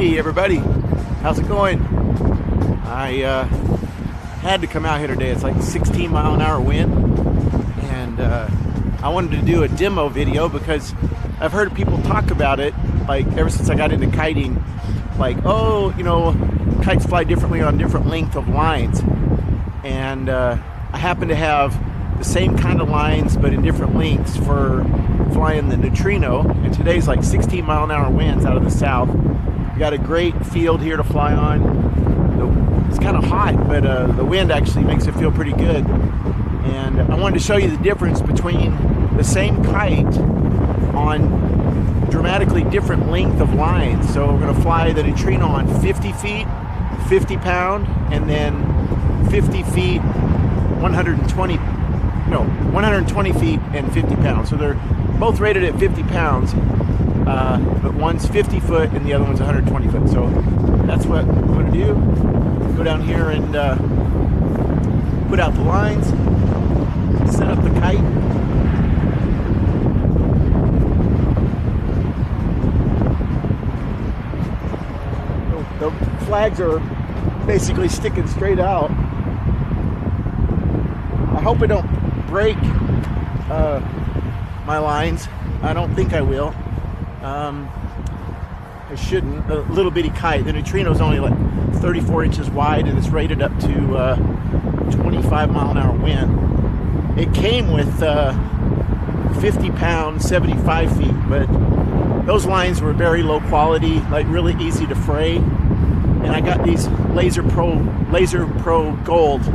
Hey everybody, how's it going? I had to come out here today. It's like 16-mile-an-hour wind, and I wanted to do a demo video because I've heard people talk about it, like ever since I got into kiting, like, oh, you know, kites fly differently on different length of lines, and I happen to have the same kind of lines but in different lengths for flying the Neutrino, and today's like 16-mile-an-hour winds out of the south. We got a great field here to fly on. It's kind of hot, but the wind actually makes it feel pretty good. And I wanted to show you the difference between the same kite on dramatically different length of lines. So we're going to fly the Neutrino on 50 feet, 50 pound, and then 50 feet, 120 feet and 50 pounds. So they're both rated at 50 pounds, but one's 50 foot and the other one's 120 foot. So that's what I'm going to do. Go down here and put out the lines, set up the kite. The flags are basically sticking straight out. I hope I don't break my lines. I don't think I will. I shouldn't. A little bitty kite. The Neutrino is only like 34 inches wide and it's rated up to 25 mile an hour wind. It came with 50 pounds, 75 feet, but those lines were very low quality, like really easy to fray. And I got these Laser Pro Gold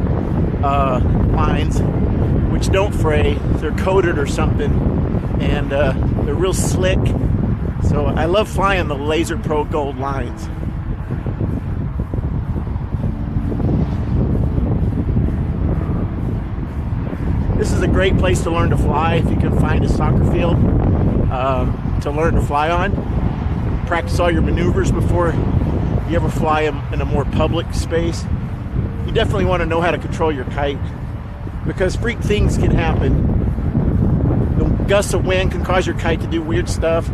lines, which don't fray. They're coated or something, and they're real slick. So I love flying the Laser Pro Gold lines. This is a great place to learn to fly if you can find a soccer field to learn to fly on. Practice all your maneuvers before you ever fly in a more public space. You definitely want to know how to control your kite, because freak things can happen. The gusts of wind can cause your kite to do weird stuff.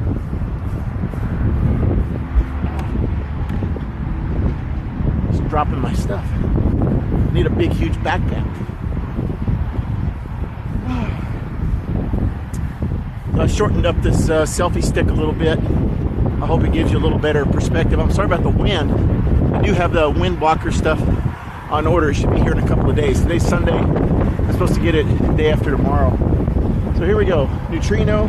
Just dropping my stuff. Need a big, huge backpack. So I shortened up this selfie stick a little bit. I hope it gives you a little better perspective. I'm sorry about the wind. I do have the wind blocker stuff on order. It should be here in a couple of days. Today's Sunday. I'm supposed to get it the day after tomorrow. So here we go. Neutrino.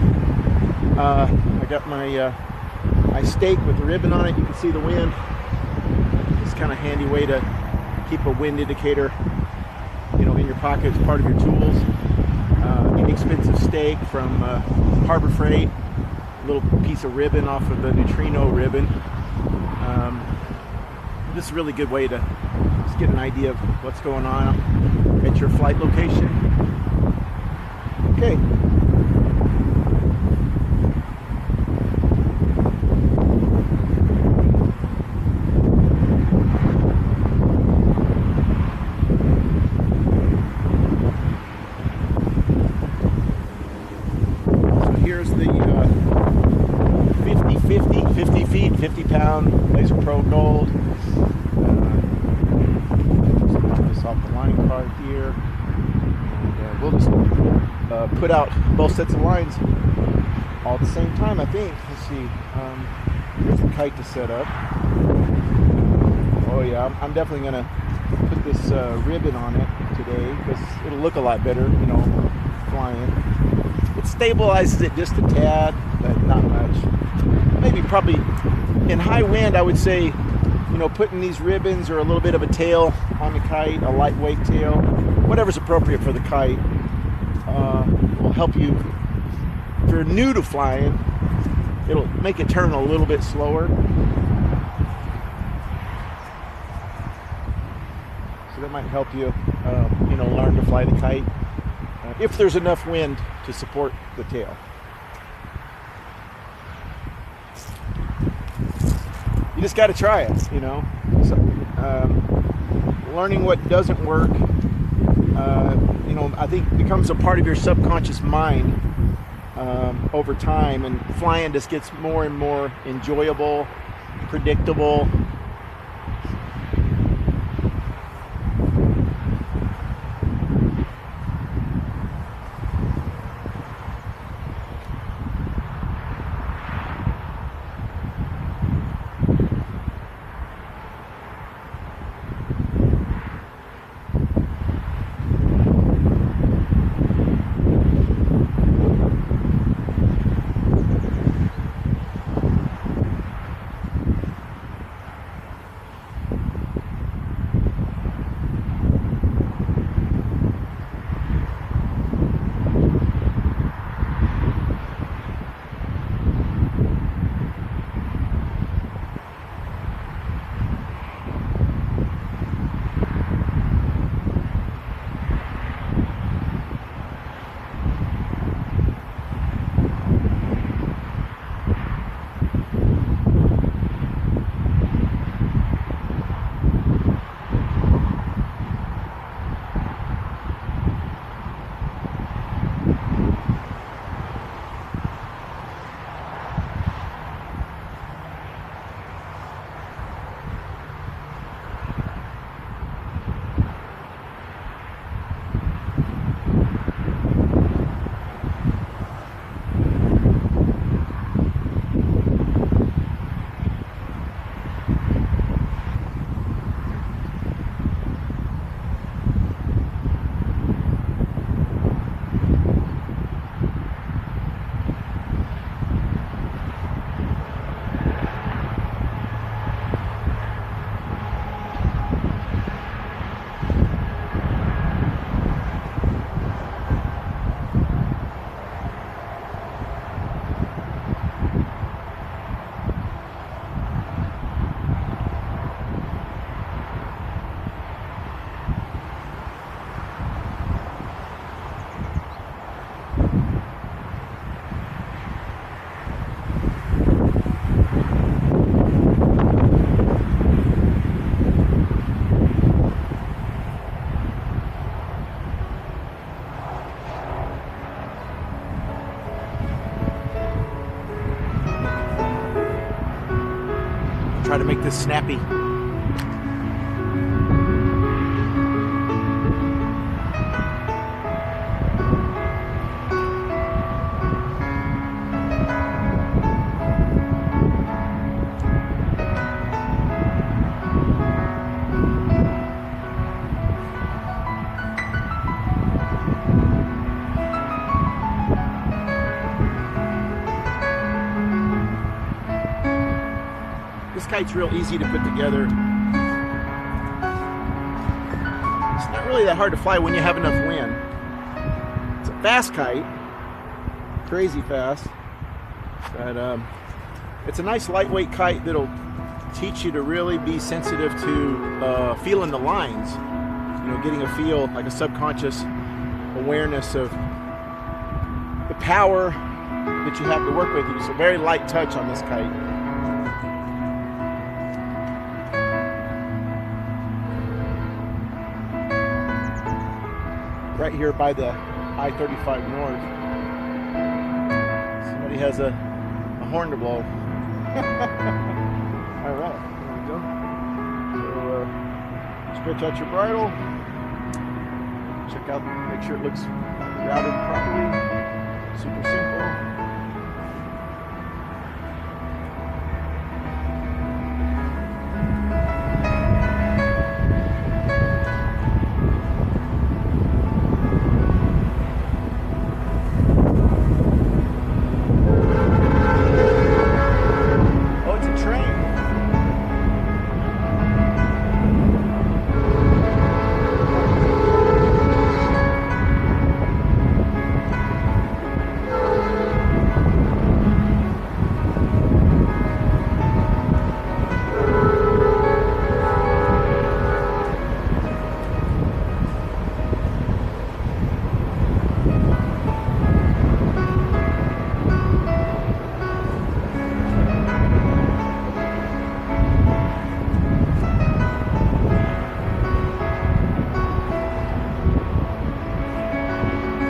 I got my stake with the ribbon on it. You can see the wind. It's kind of a handy way to keep a wind indicator, you know, in your pocket as part of your tools. Inexpensive stake from Harbor Freight. A little piece of ribbon off of the Neutrino ribbon. This is a really good way to just get an idea of what's going on at your flight location. Okay. So here's the 50 feet, 50 pound Laser Pro Gold. This off the line card here, and we'll just put out both sets of lines all at the same time, I think. Let's see. Here's the kite to set up. Oh yeah, I'm definitely gonna put this ribbon on it today because it'll look a lot better, you know, flying. It stabilizes it just a tad, but not much. Maybe probably in high wind, I would say, you know, putting these ribbons or a little bit of a tail on the kite, a lightweight tail, whatever's appropriate for the kite, will help you. If you're new to flying, it'll make it turn a little bit slower. So that might help you, you know, learn to fly the kite if there's enough wind to support the tail. You just got to try it, you know. So, learning what doesn't work, you know, I think becomes a part of your subconscious mind over time, and flying just gets more and more enjoyable predictable. Try to make this snappy. This kite's real easy to put together. It's not really that hard to fly when you have enough wind. It's a fast kite, crazy fast, but it's a nice lightweight kite that'll teach you to really be sensitive to feeling the lines. You know, getting a feel, like a subconscious awareness of the power that you have to work with. It's a very light touch on this kite. Right here by the I-35 North. Somebody has a horn to blow. All right, there we go. So stretch out your bridle. Check out, make sure it looks routed properly. Super simple.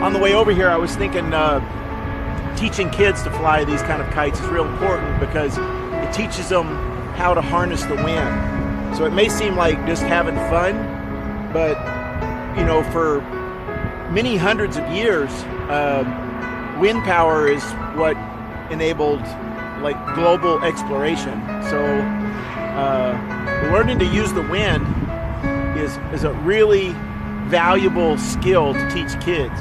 On the way over here, I was thinking teaching kids to fly these kind of kites is real important because it teaches them how to harness the wind. So it may seem like just having fun, but you know, for many hundreds of years, wind power is what enabled like global exploration. So learning to use the wind is a really valuable skill to teach kids.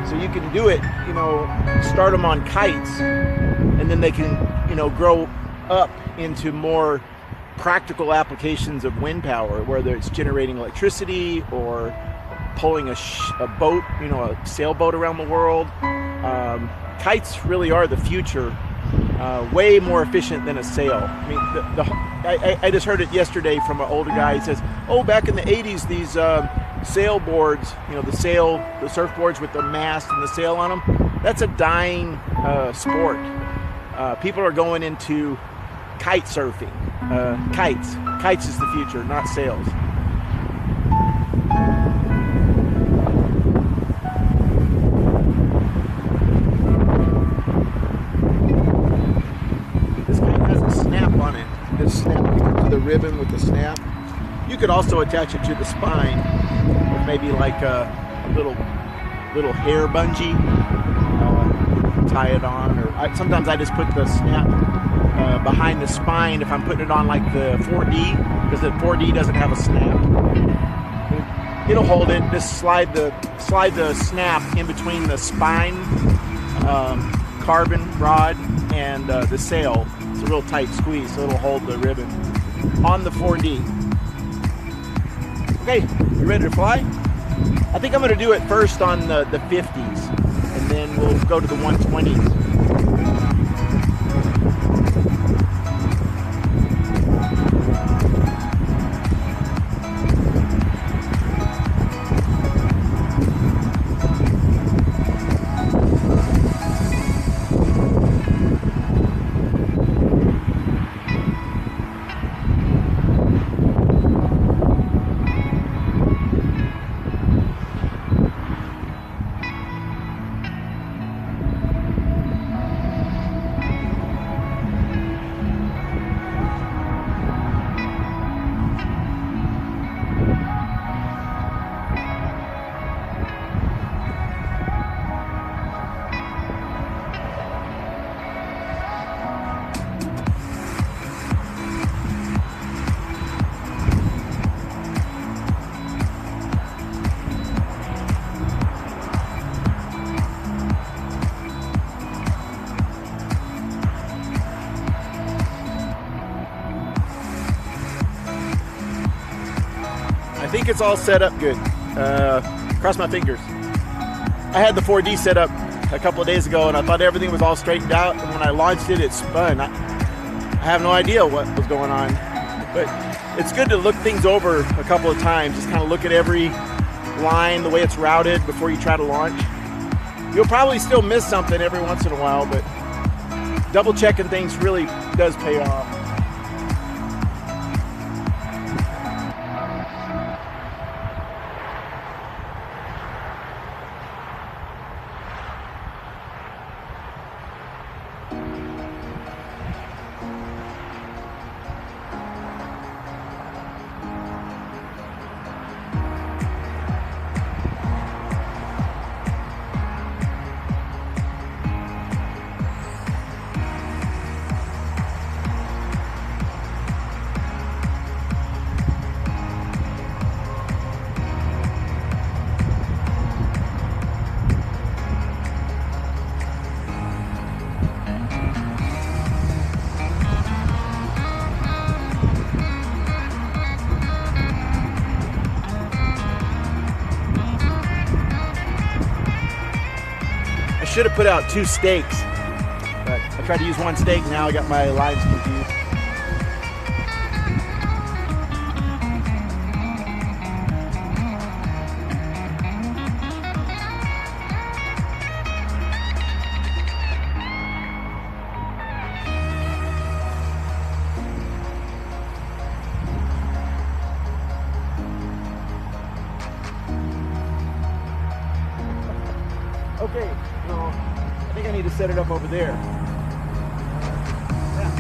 So you can do it, you know, start them on kites, and then they can, you know, grow up into more practical applications of wind power, whether it's generating electricity or pulling a boat, you know, a sailboat around the world. Kites really are the future, way more efficient than a sail. I mean, I just heard it yesterday from an older guy. He says, oh, back in the 80s, these sailboards, you know, the surfboards with the mast and the sail on them, that's a dying sport. People are going into kite surfing. Kites is the future, not sails. This kite has a snap on it. This snap to the ribbon with the snap. You could also attach it to the spine with maybe like a little hair bungee. Tie it on, or sometimes I just put the snap behind the spine if I'm putting it on like the 4D, because the 4D doesn't have a snap. It'll hold it. Just slide the snap in between the spine carbon rod and the sail. It's a real tight squeeze, so it'll hold the ribbon on the 4D. Okay, you ready to fly? I think I'm going to do it first on the 50s, and then we'll go to the 120s. I think it's all set up good. Cross my fingers. I had the 4D set up a couple of days ago, and I thought everything was all straightened out, and when I launched it, it spun. I have no idea what was going on, but it's good to look things over a couple of times. Just kind of look at every line, the way it's routed before you try to launch. You'll probably still miss something every once in a while, but double checking things really does pay off. I should have put out 2 stakes, but I tried to use 1 stake. Now I got my lines confused. Okay, so I think I need to set it up over there. Yeah.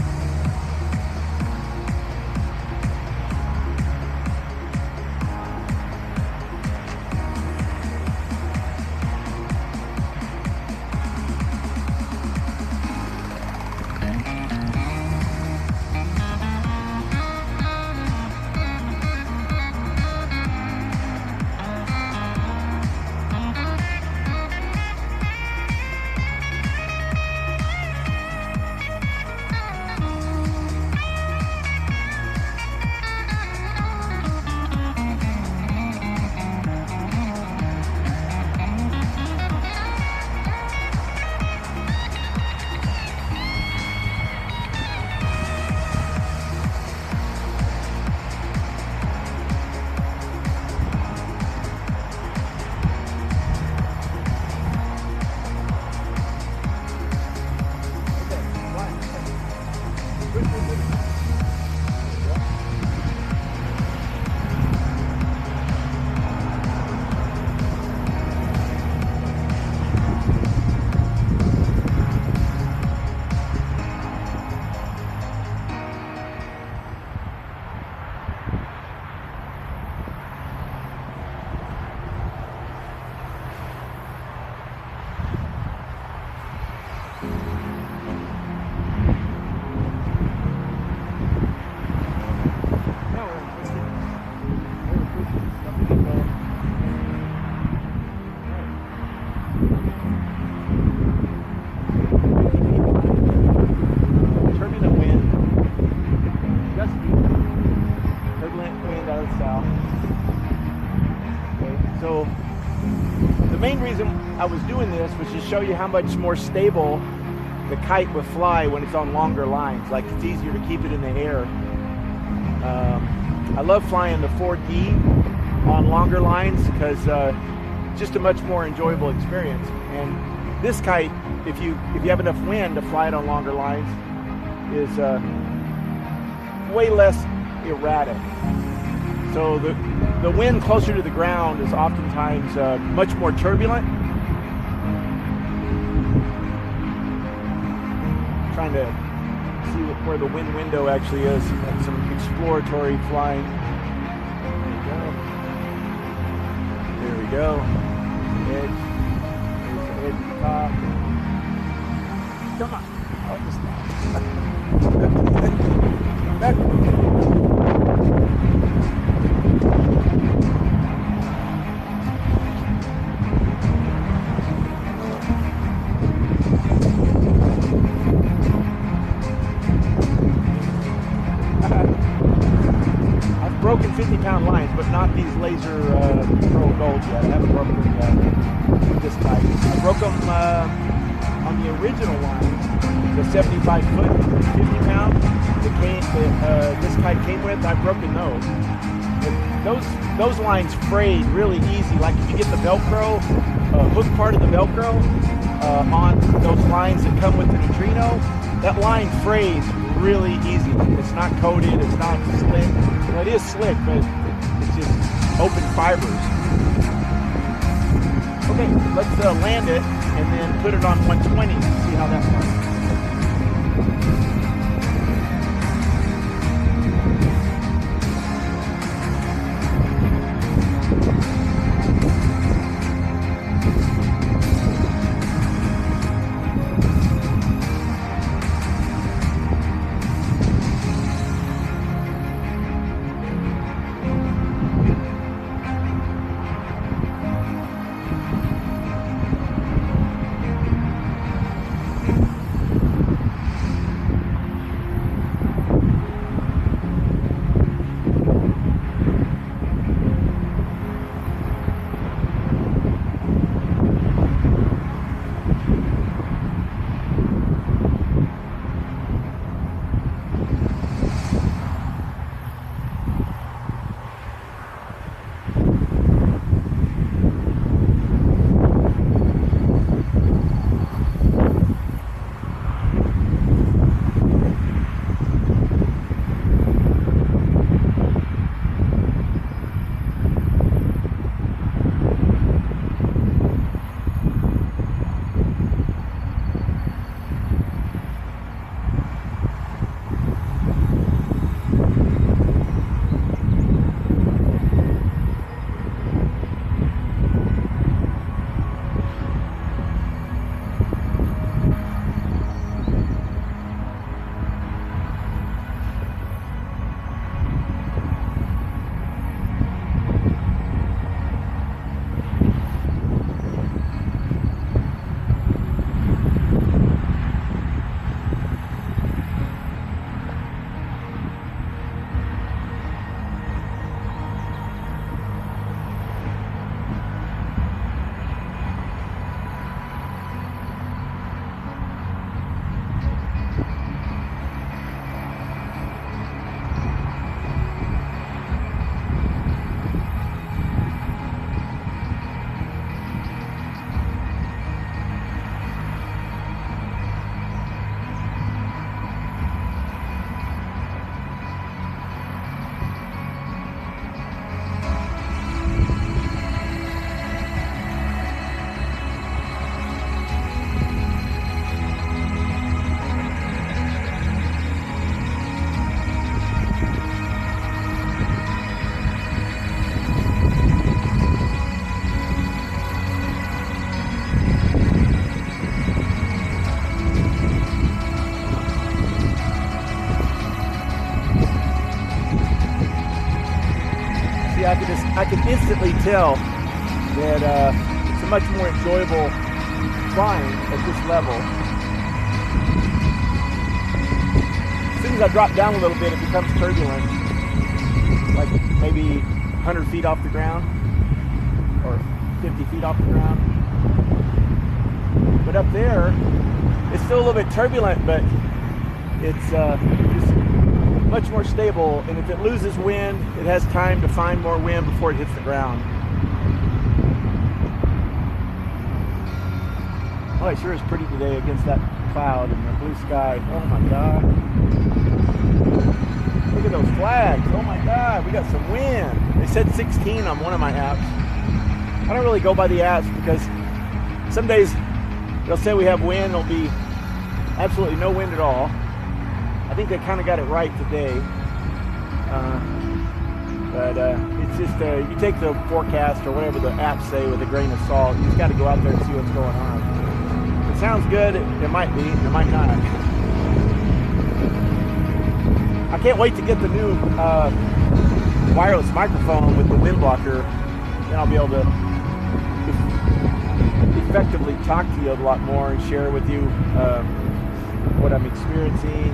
main reason I was doing this was to show you how much more stable the kite will fly when it's on longer lines. Like, it's easier to keep it in the air. I love flying the 4D on longer lines because just a much more enjoyable experience. And this kite, if you have enough wind to fly it on longer lines, is way less erratic. So the wind closer to the ground is oftentimes much more turbulent. Trying to see where the wind window actually is. That's some exploratory flying. There we go. Edge. There's the edge at the top. Come on. Oh, just back. Broken 50-pound lines, but not these laser pearl golds yet. I haven't broken them yet with this type. I broke them on the original line, the 75-foot, 50-pound. This kite came with. I've broken those. And those lines frayed really easy. Like, if you get the Velcro hook part of the Velcro on those lines that come with the Neutrino, that line frays really easy. It's not coated. It's not slick. Well, it is slick, but it's just open fibers. Okay, let's land it and then put it on 120 and see how that works. I can instantly tell that it's a much more enjoyable flying at this level. As soon as I drop down a little bit, it becomes turbulent, like maybe 100 feet off the ground or 50 feet off the ground. But up there, it's still a little bit turbulent, but it's just much more stable. And if it loses wind, it has time to find more wind before it hits the ground. Oh, it sure is pretty today against that cloud and the blue sky. Oh my God. Look at those flags. Oh my God, we got some wind. They said 16 on one of my apps. I don't really go by the apps because some days they'll say we have wind, there'll be absolutely no wind at all. I think they kind of got it right today. But it's just, you take the forecast or whatever the apps say with a grain of salt. You just got to go out there and see what's going on. If it sounds good, it might be, it might not. I can't wait to get the new wireless microphone with the wind blocker. Then I'll be able to effectively talk to you a lot more and share with you what I'm experiencing.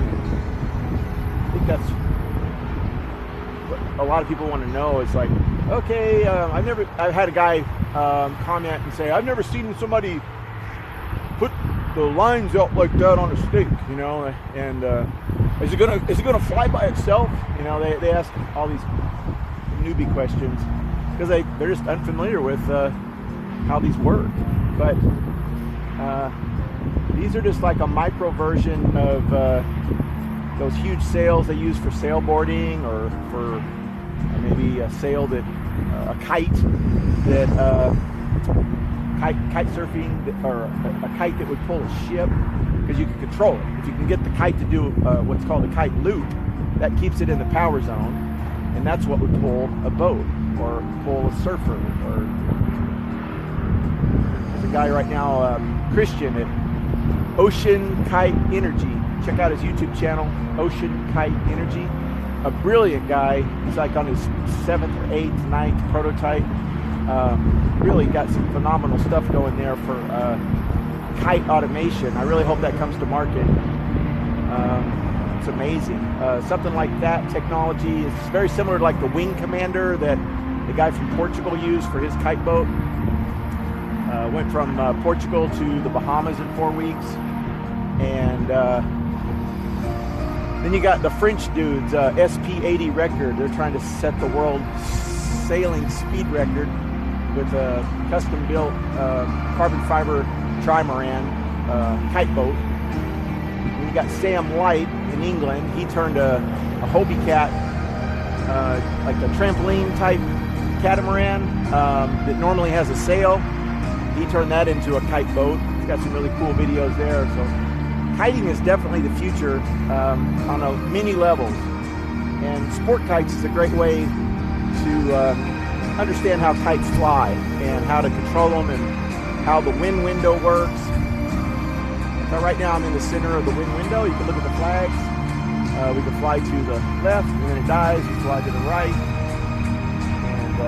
I think that's what a lot of people want to know. It's like, okay, I've had a guy comment and say, I've never seen somebody put the lines out like that on a stick, you know, and is it gonna fly by itself? You know, they ask all these newbie questions because they're just unfamiliar with how these work. But these are just like a micro version of those huge sails they use for sailboarding or for maybe a sail that a kite that kite surfing, or a kite that would pull a ship, because you can control it. If you can get the kite to do what's called a kite loop, that keeps it in the power zone, and that's what would pull a boat or pull a surfer. Or there's a guy right now, Christian at Ocean Kite Energy. Check out his YouTube channel, Ocean Kite Energy. A brilliant guy. He's like on his 7th or 8th, 9th prototype. Really got some phenomenal stuff going there for kite automation. I really hope that comes to market. It's amazing. Something like that technology is very similar to like the Wing Commander that the guy from Portugal used for his kite boat. Went from Portugal to the Bahamas in 4 weeks. And then you got the French dudes, SP80 record. They're trying to set the world sailing speed record with a custom-built carbon fiber trimaran kite boat. And you got Sam White in England. He turned a Hobie Cat, like a trampoline-type catamaran that normally has a sail. He turned that into a kite boat. He's got some really cool videos there. So kiting is definitely the future on many levels. And sport kites is a great way to understand how kites fly and how to control them and how the wind window works. So right now I'm in the center of the wind window. You can look at the flags. We can fly to the left, and when it dies, we fly to the right. And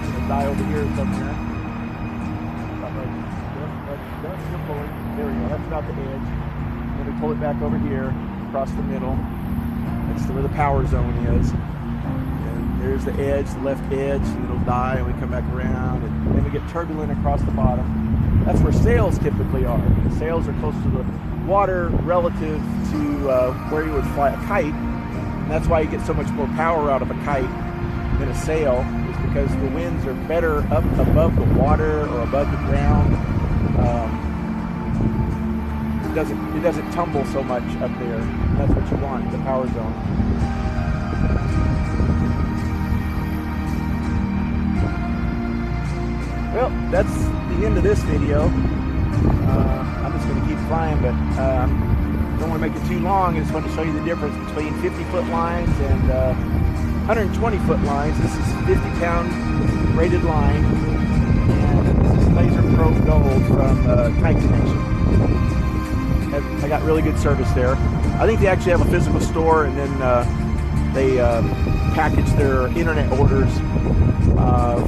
it'll die over here somewhere. There we go. That's about the edge. Then we pull it back over here, across the middle. That's where the power zone is. And there's the edge, the left edge, and it'll die, and we come back around, and then we get turbulent across the bottom. That's where sails typically are. The sails are close to the water relative to where you would fly a kite. And that's why you get so much more power out of a kite than a sail, is because the winds are better up above the water or above the ground. It doesn't tumble so much up there. That's what you want, the power zone. Well, that's the end of this video. I'm just going to keep flying, but don't want to make it too long. I just want to show you the difference between 50-foot lines and 120-foot lines. This is 50-pound rated line, and this is Laser Pro Gold from Kite Connection. I got really good service there. I think they actually have a physical store, and then they package their internet orders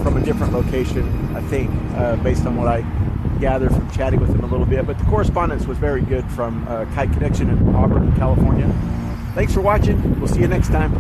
from a different location, I think, based on what I gathered from chatting with them a little bit. But the correspondence was very good from Kite Connection in Auburn, California. Thanks for watching. We'll see you next time.